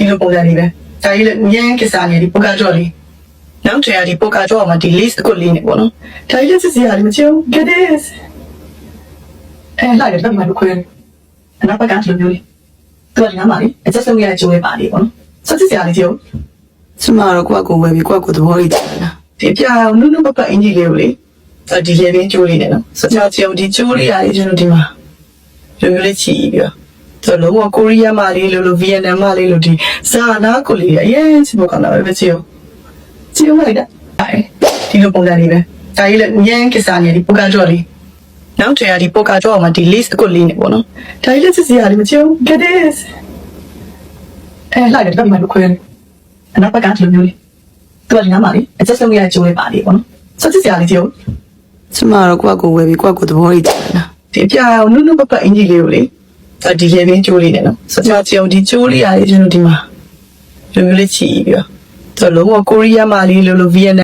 လိုပုံစံလေးပဲဒါကြီးလည်းငင်းကစားနေဒီပိုကာကြော်လေးနောက်ထပ်ဒီပိုကာကြော်မှာဒီ list ကိုလေးနေပေါ့နော်ဒါကြီးလည်းစစ်စီရတယ်မချင်ဘူး get this လိုက်တယ်ဘာမှမခွင့်အနောက်ဘက်ကလိုမျိုးလေးသူကဒီနားမှာလေအချက်ဆုံးရတဲ့ကျိုးလေးပါလေးပေါ့နော်စစ်စီရတယ်ချင်ကျမတော့ကိုဝယ်ပြီးကိုသဘောလေးတယ်နော်ဒီပြာနုနုပပအင်ကြီးလေးကိုလေဒီလေပင်ကျိုးလေးနဲ့နော်စကြချေဒီကျိုးလေးရတယ်ကျွန်တော်ဒီမှာရိုးရိုးလေးချီပြီးတော့ဆိုတော့ကိုရီးယားမှာလေးလို့ဗီယက်နမ်မှာလေးလို့ဒီဇာနာကိုလေးအရင်စဘောကလာပဲချီအောင်လိုက်တာဒီလိုပုံစံလေးပဲဒါကြီးလည်းငင်းကစားနေဒီပိုကာကြော်လေးနောက်ထပ်ဒီပိုကာကြော်မှာဒီ list ကိုလေးနေပေါ့နော်ဒါကြီးလည်းစစ်စီရတယ်မချင်ဘူး get this လိုက်တယ်ဘာမှမခွင့်အနောက်ဘက်ကလိုမျိုးလေးသူကဒီနားမှာလေအချက်ဆုံးရတဲ့ကျိုးလေးပါလေးပေါ့နော်စစ်စီရတယ်ချင်ကျမတော့ကိုဝယ်ပြီးကိုသဘောလေးတယ်နော်ဒီပြာနုနုပပအင်ကြီးလေးကိုလေဒီလေပင်ကျိုးလေးနဲ့နော်စကြချေဒီကျိုးလေးရတယ်ကျွန်တော်ဒီမှာရိုးရိုးလေးချီပြီးတော့ဆိုတော့ကိုရီးယားမှာလေးလို့ဗီယက်နမ်